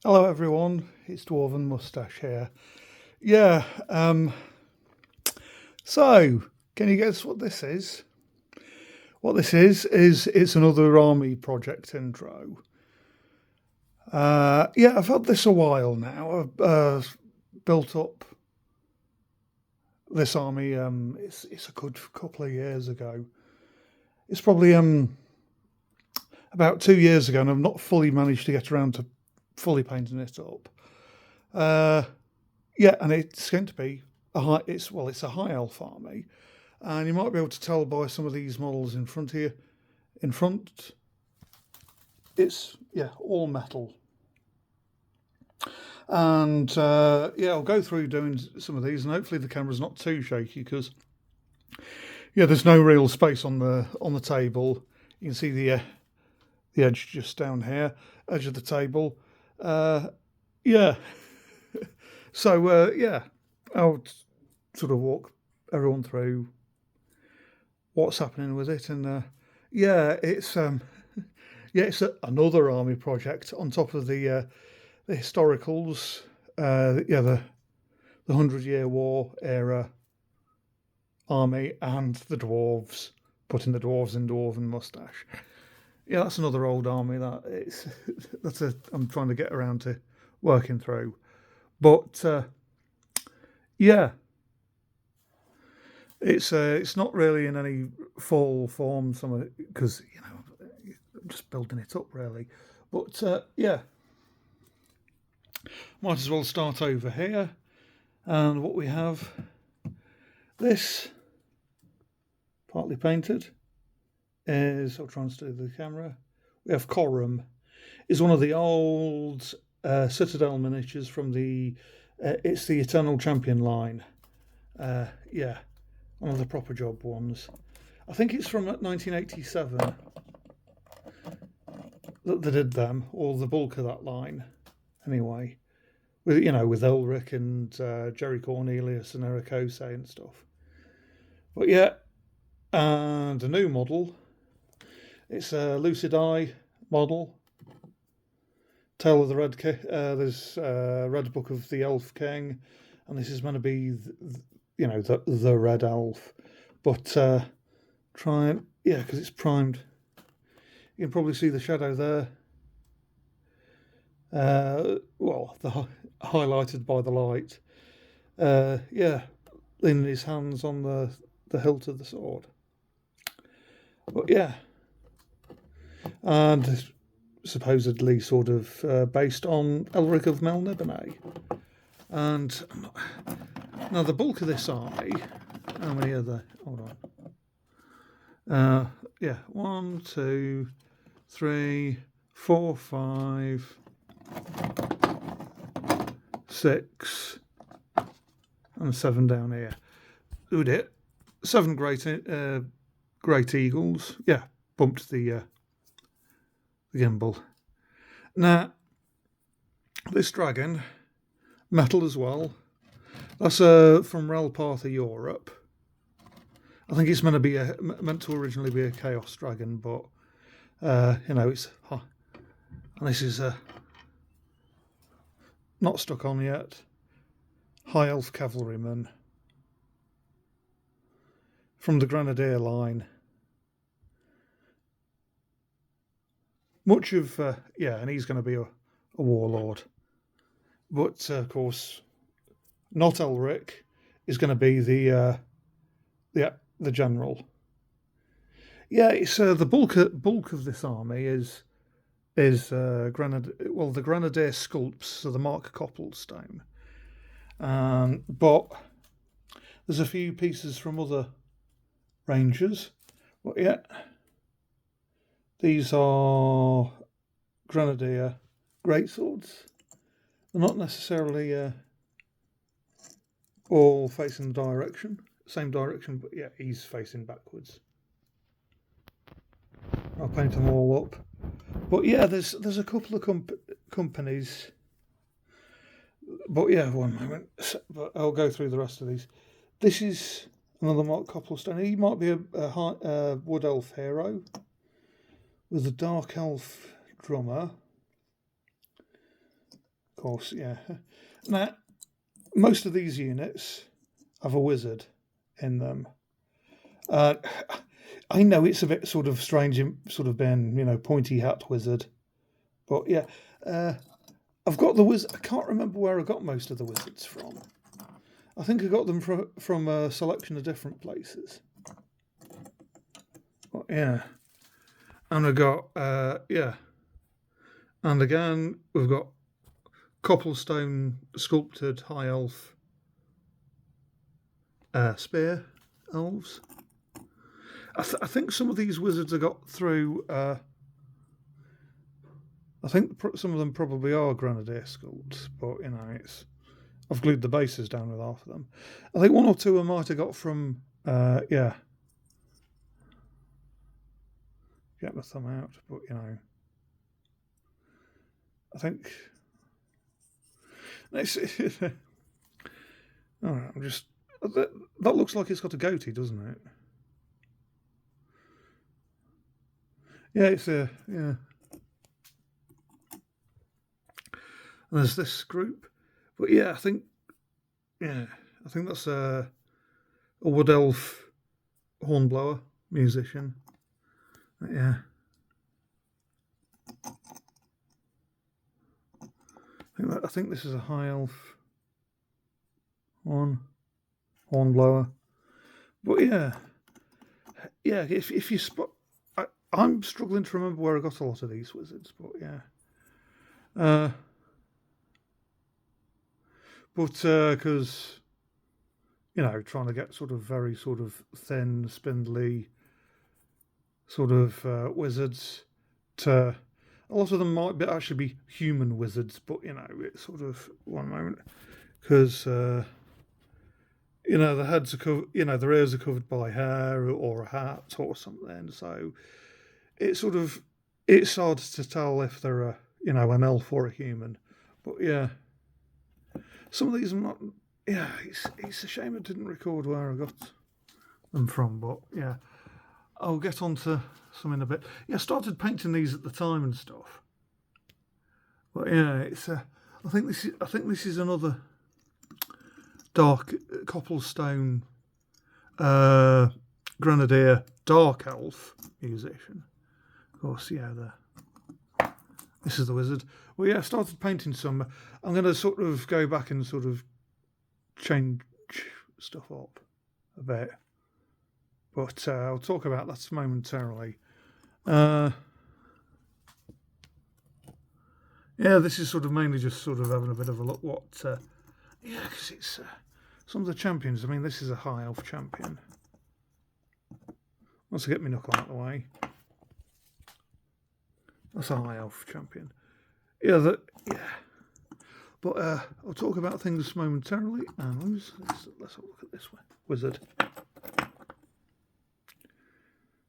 Hello everyone, it's Dwarven Moustache here. Yeah, so can you guess what this is? What this is it's another army project intro. Yeah, I've had this a while now. I've built up this army. It's a good couple of years ago. It's probably about 2 years ago, and I've not fully managed to get around to fully painting it up. Yeah, and it's going to be it's a high elf army, and you might be able to tell by some of these models in front here. In front, it's all metal, and yeah, I'll go through doing some of these, and hopefully the camera's not too shaky because there's no real space on the table. You can see the edge just down here, edge of the table. Yeah. So I'll sort of walk everyone through what's happening with it, and it's another army project on top of the historicals. The 100-Year War era army and the dwarves, putting the dwarves in Dwarven Moustache. Yeah, that's another old army I'm trying to get around to working through. But it's not really in any full form, because I'm just building it up really. But might as well start over here. And what we have, this partly painted, is I'll try and stay the camera. We have Corum. Is one of the old Citadel miniatures from it's the Eternal Champion line. One of the proper job ones. I think it's from 1987 that they did them, or the bulk of that line. Anyway, with Elric and Jerry Cornelius and Eric Osei and stuff. But and a new model. It's a Lucid Eye model. Tale of the Red King. There's Red Book of the Elf King, and this is meant to be the Red Elf. But because it's primed. You can probably see the shadow there. Highlighted by the light. Leaning his hands on the hilt of the sword. But and supposedly sort of based on Elric of Melniboné. And now the bulk of this army, how many are there? Hold on. 1, 2, 3, 4, 5, 6, and 7 down here. Who did it? 7 great eagles. Yeah, bumped the gimbal. Now, this dragon, metal as well. That's from Ral Partha, Europe. I think it's meant to originally be a chaos dragon, but it's and this is not stuck on yet. High elf cavalryman from the Grenadier line. Much of and he's going to be a warlord, but of course, not Elric is going to be the general. Yeah, it's the bulk of this army is the Grenadier sculpts, so the Mark Copplestone. But there's a few pieces from other rangers. But these are Grenadier greatswords. They're not necessarily all facing the same direction, but he's facing backwards. I'll paint them all up. But there's a couple of companies. But one moment. But I'll go through the rest of these. This is another Mark Copplestone. He might be a wood elf hero with a dark elf drummer. course, yeah. Now, most of these units have a wizard in them. I know it's a bit sort of strange, sort of being, pointy hat wizard. But yeah, I've got the wizard. I can't remember where I got most of the wizards from. I think I got them from a selection of different places. But yeah. And I got, And again, we've got Copplestone sculpted High Elf spear elves. I think some of these wizards I got through. I think some of them probably are Grenadier sculpts, but I've glued the bases down with half of them. I think one or two I might have got from. Get my thumb out, but I think. All right, I'm just. That looks like it's got a goatee, doesn't it? Yeah, it's a yeah. And there's this group, but yeah, I think that's a wood elf hornblower musician. Yeah. I think this is a high elf hornblower. But yeah. If you spot, I'm struggling to remember where I got a lot of these wizards. But yeah. Because trying to get sort of very sort of thin, spindly sort of wizards to. A lot of them might actually be human wizards, but it's sort of one moment because the heads are covered, their ears are covered by hair or a hat or something. So it's hard to tell if they're an elf or a human. But yeah, some of these are not. Yeah, it's a shame I didn't record where I got them from, but yeah. I'll get on to some in a bit. Yeah, I started painting these at the time and stuff. But yeah, it's I think this is another dark Copplestone Grenadier dark elf musician. Of course, yeah, this is the wizard. Well, yeah, I started painting some. I'm going to sort of go back and sort of change stuff up a bit. But I'll talk about that momentarily. Yeah, this is sort of mainly just sort of having a bit of a look what... because it's some of the champions. I mean, this is a high elf champion. Once I get my knuckle out of the way. That's a high elf champion. Yeah. But I'll talk about things momentarily. And let's have a look at this one. Wizard.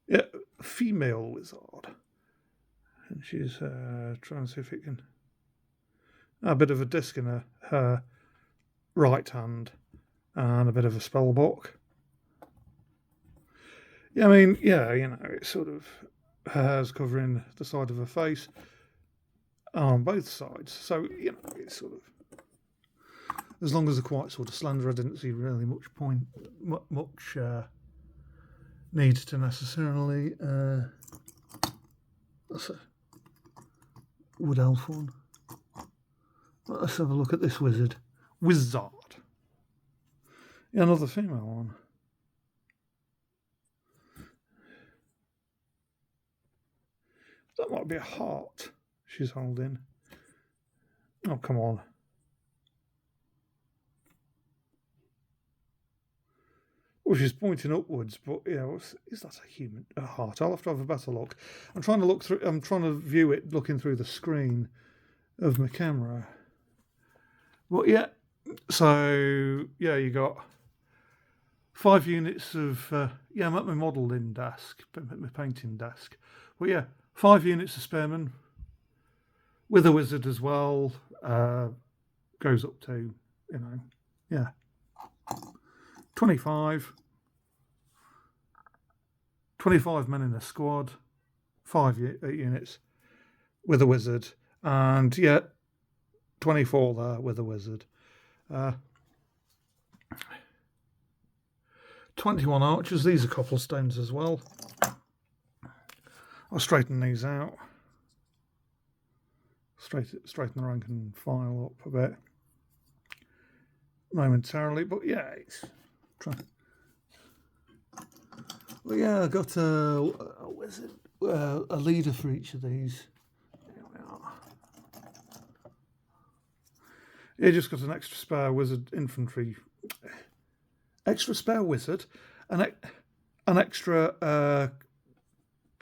Yeah, female wizard. And she's trying to see if it can... A bit of a disc in her right hand and a bit of a spell book. Yeah, I mean, it's sort of her hair's covering the side of her face on both sides. So, it's sort of... As long as they're quite sort of slender, I didn't see really much need to necessarily that's a wood elf one. Let's have a look at this wizard. Yeah, another female one. That might be a heart she's holding. Oh, come on. Well, she's pointing upwards, but is that a heart? I'll have to have a better look. I'm trying to view it looking through the screen of my camera. Well, yeah. So yeah, you got 5 units of I'm at my modelling desk, my painting desk. Well, yeah, 5 units of spearmen with a wizard as well. Goes up to 25 men in a squad, 5 units with a wizard, and 25 24 there with a wizard. 21 archers. These are cobblestones as well. I'll straighten these out. Straighten the rank and file up a bit momentarily, but yeah, it's well, yeah, I got a wizard, a leader for each of these. Here we are. Yeah, just got an extra spare wizard infantry, extra spare wizard, an extra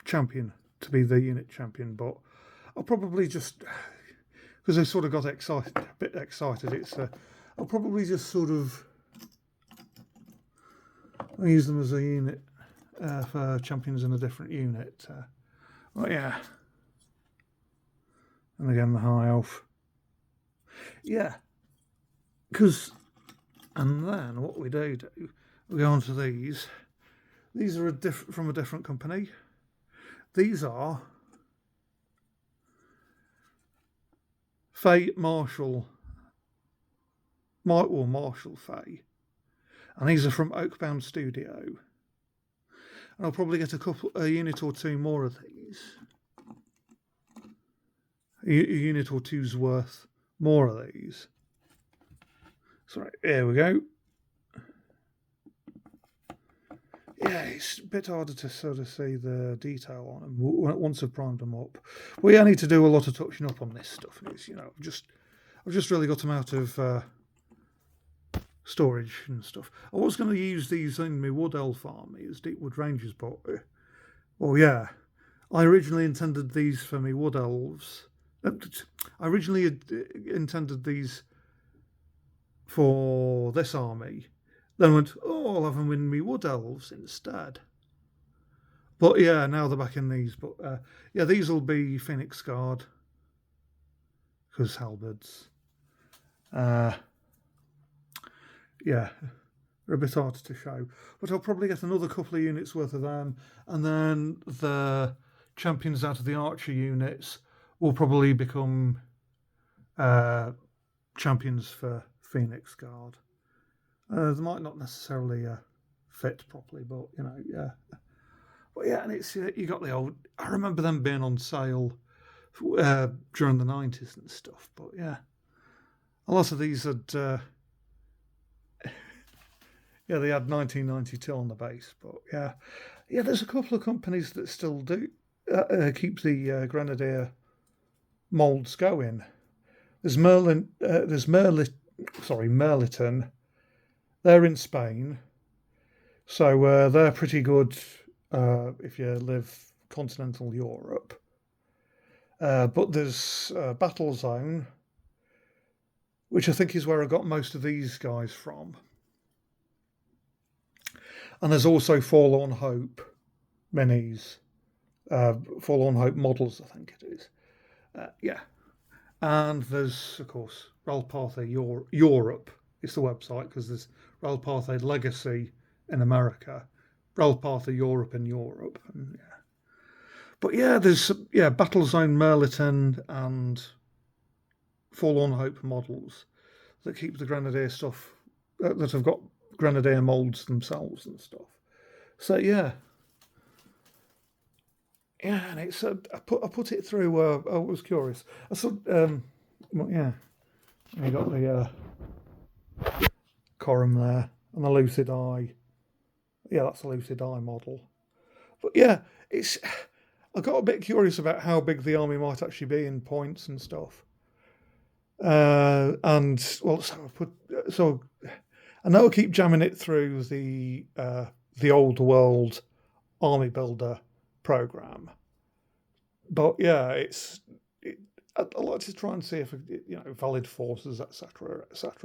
champion to be the unit champion, but I'll probably just, because I sort of got a bit excited, I'll probably just sort of use them as a unit for champions in a different unit. But yeah. And again, the High Elf. Yeah. And then what we do, we go on to these. These are from a different company. These are Fae Martial Fae, and these are from Oakbound Studio. And I'll probably get a unit or two more of these. A unit or two's worth more of these. So here we go. Yeah, it's a bit harder to sort of see the detail on them once I've primed them up. Well, yeah, I need to do a lot of touching up on this stuff. And it's, I've just really got them out of storage and stuff. I was going to use these in my Wood Elf army as Deepwood Rangers, but well, yeah, I originally intended these for my Wood Elves. I originally intended these for this army. Then I went, oh, I'll have them in me Wood Elves instead. But yeah, now they're back in these. But yeah, these will be Pheonix Guard, because halberds. Yeah, they're a bit hard to show. But I'll probably get another couple of units worth of them. And then the champions out of the archer units will probably become champions for Pheonix Guard. They might not necessarily fit properly, but yeah. But yeah, and it's you got the old. I remember them being on sale during the 90s and stuff. But yeah, a lot of these had yeah, they had 1992 on the base. But yeah, there's a couple of companies that still do keep the Grenadier molds going. There's Mirliton. They're in Spain, so they're pretty good if you live continental Europe. But there's Battlezone, which I think is where I got most of these guys from. And there's also Forlorn Hope minis, Forlorn Hope models, I think it is. Yeah. And there's, of course, Ral Partha Europe. It's the website, because there's Ral Partha Legacy in America, Ral Partha Europe in Europe. And, yeah. But yeah, there's Battlezone, Mirliton and Forlorn Hope models that keep the Grenadier stuff, that have got Grenadier molds themselves and stuff. So yeah, and it's I put it through. I was curious. I saw well, yeah, you got the Coram there and the Lucid Eye. Yeah, that's a Lucid Eye model. But yeah, I got a bit curious about how big the army might actually be in points and stuff. And well, so I know I keep jamming it through the old world army builder program, but yeah, I'd like to try and see if valid forces, etc.,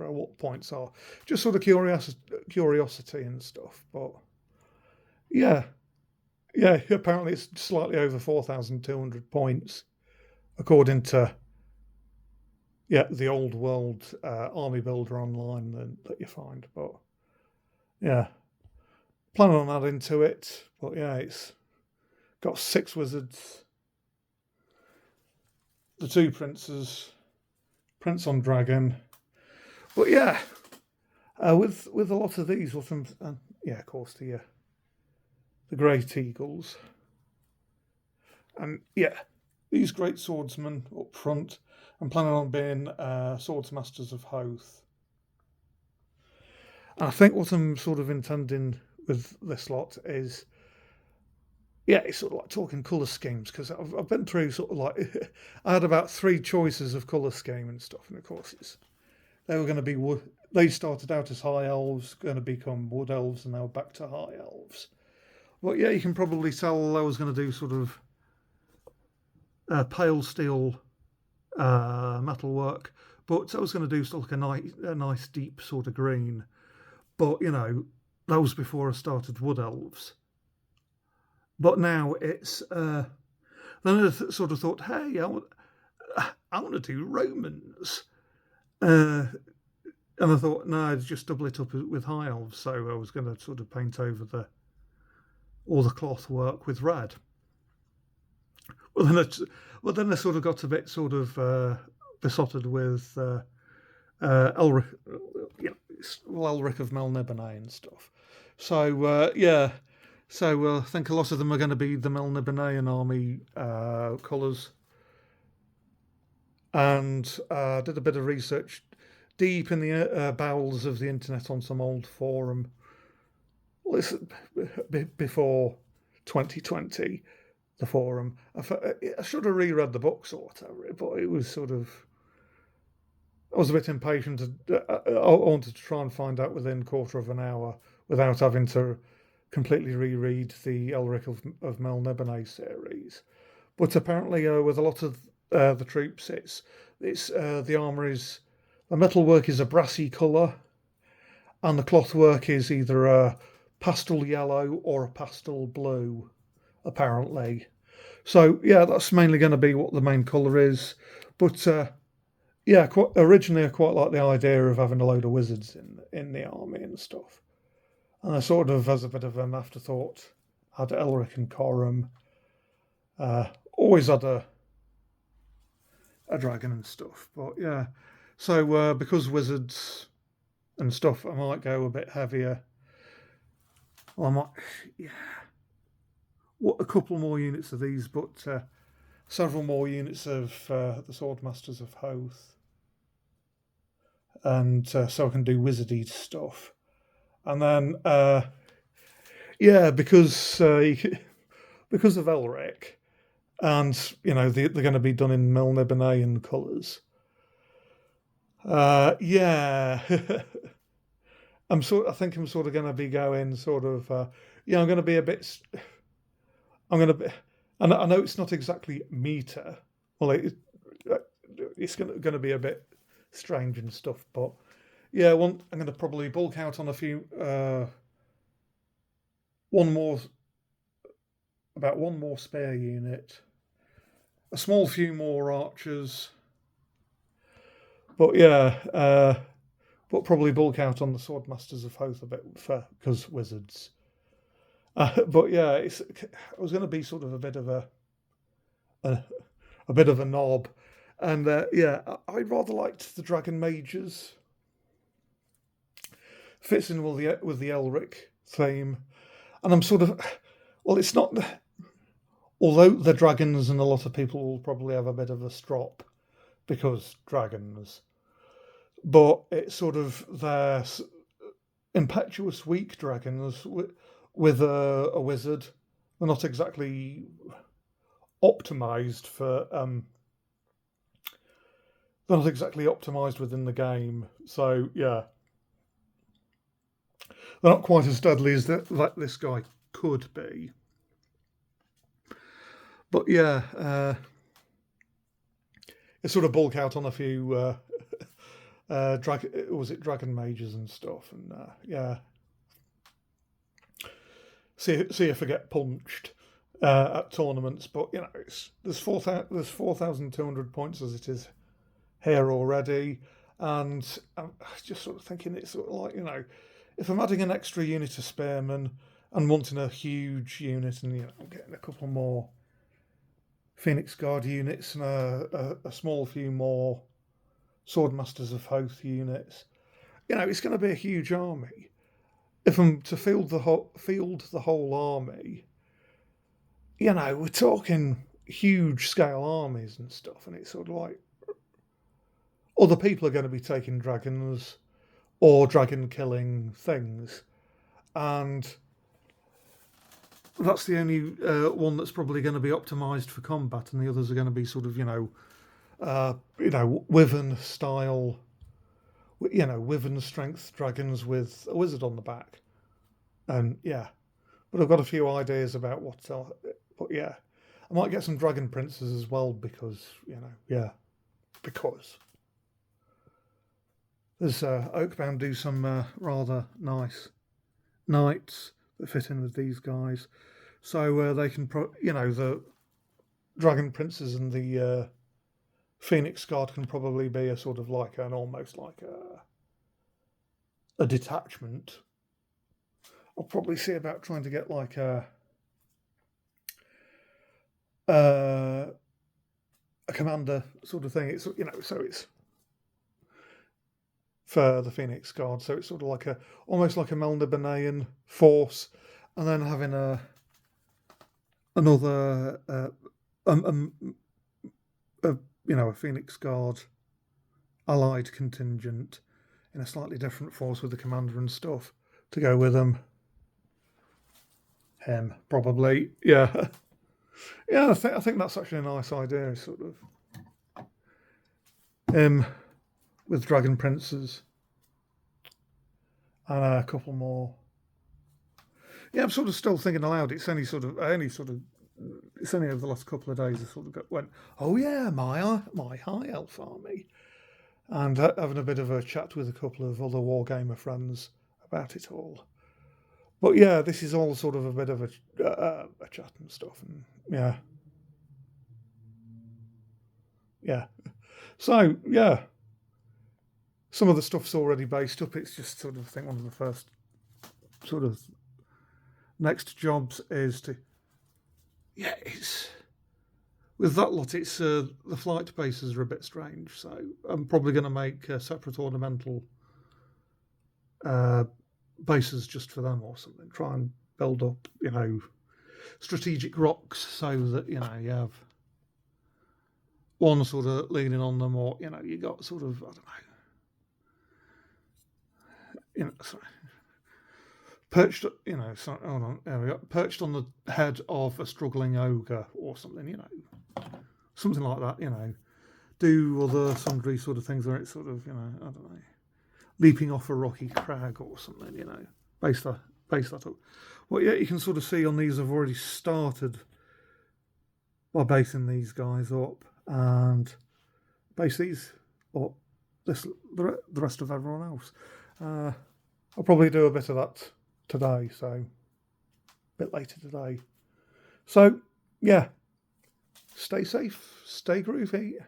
what points are, just sort of curiosity and stuff. But yeah, apparently it's slightly over 4,200 points, according to the old world army builder online that you find. But yeah, planning on adding to it. But yeah, it's got 6 wizards, the 2 princes, Prince on Dragon. But yeah, with a lot of these, of course the Great Eagles, and these great swordsmen up front. I'm planning on being Swords Masters of Hoth. And I think what I'm sort of intending with this lot is, it's sort of like talking colour schemes, because I've been through sort of like, I had about 3 choices of colour scheme and stuff, and of course they were going to be they started out as High Elves, going to become Wood Elves, and now back to High Elves. But you can probably tell I was going to do sort of pale steel metalwork, but I was going to do sort of like a nice deep sort of green. But that was before I started Wood Elves. But now it's then I sort of thought, hey, I want to do Romans, and I thought, no, I'd just double it up with High Elves. So I was going to sort of paint over all the cloth work with red. Well, then I sort of got a bit sort of besotted with Elric, Elric of Melniboné and stuff. So so I think a lot of them are going to be the Melnibonéan army colours. And did a bit of research deep in the bowels of the internet on some old forum. Before 2020, the forum. I should have reread the book, sort of, but it was sort of. I was a bit impatient. I wanted to try and find out within a quarter of an hour without having to completely reread the Elric of Melniboné series. But apparently, with a lot of the troops, it's the armour is the metalwork is a brassy colour, and the clothwork is either a pastel yellow or a pastel blue, apparently. So that's mainly going to be what the main colour is. But originally I quite like the idea of having a load of wizards in the army and stuff. And I sort of, as a bit of an afterthought, had Elric and Corum. Always had a dragon and stuff. But so because wizards and stuff, I might go a bit heavier. Well, I might, a couple more units of these, but several more units of the Swordmasters of Hoth. And so I can do wizardy stuff. And then, because of Elric, and they're going to be done in Melnibonéan colours. I think I'm sort of going to be going sort of. I'm going to be a bit. I'm going to be, and I know it's not exactly meter. Well, it's going to be a bit strange and stuff, but I'm going to probably bulk out on a few. One more spare unit, a small few more archers, but but probably bulk out on the Swordmasters of Hoth a bit because wizards. But it was going to be sort of a bit of a knob, and I rather liked the Dragon Mages. Fits in with the Elric theme, and I'm sort of, it's not. Although the dragons and a lot of people will probably have a bit of a strop because dragons, but it's sort of their impetuous weak dragons with a wizard. They're not exactly optimized for. They're not exactly optimized within the game, so they're not quite as deadly as that this guy could be. But it's sort of bulk out on a few dragon mages and stuff, and see if I get punched at tournaments. But there's 4,200 points as it is here already, and I'm just sort of thinking it's sort of like if I'm adding an extra unit of spearmen and wanting a huge unit, and I'm getting a couple more Pheonix Guard units and a small few more Swordmasters of Hoth units. It's going to be a huge army. If I'm to field the whole army, we're talking huge scale armies and stuff, and it's sort of like other people are going to be taking dragons or dragon killing things, and that's the only one that's probably going to be optimized for combat, and the others are going to be sort of wyvern style, wyvern strength dragons with a wizard on the back, and but I've got a few ideas about what. But I might get some dragon princes as well because because there's Oakbound do some rather nice knights that fit in with these guys, so they can the dragon princes and the Pheonix Guard can probably be a sort of like almost like a detachment. I'll probably see about trying to get like a commander sort of thing. It's so it's for the Pheonix Guard, so it's sort of like almost like a Melnibonéan force, and then having another a Pheonix Guard allied contingent in a slightly different force with the commander and stuff to go with them. Him probably, yeah. I think that's actually a nice idea, sort of. With dragon princes and a couple more. I'm sort of still thinking aloud. It's only over the last couple of days I sort of went, oh yeah, my high elf army, and having a bit of a chat with a couple of other wargamer friends about it all. But this is all sort of a bit of a chat and stuff, and So some of the stuff's already based up. It's just sort of, I think, one of the first sort of next jobs is to it's with that lot. It's the flight bases are a bit strange, so I'm probably going to make separate ornamental bases just for them or something. Try and build up, strategic rocks so that you have one sort of leaning on them, or you got sort of perched. Hold on, there we go. Perched on the head of a struggling ogre or something. Something like that. Do other sundry sort of things where it's sort of I don't know, leaping off a rocky crag or something. Base that up. Well, you can sort of see on these I've already started by basing these guys up and base these up. The rest of everyone else. I'll probably do a bit of that today, so a bit later today. So stay safe, stay groovy.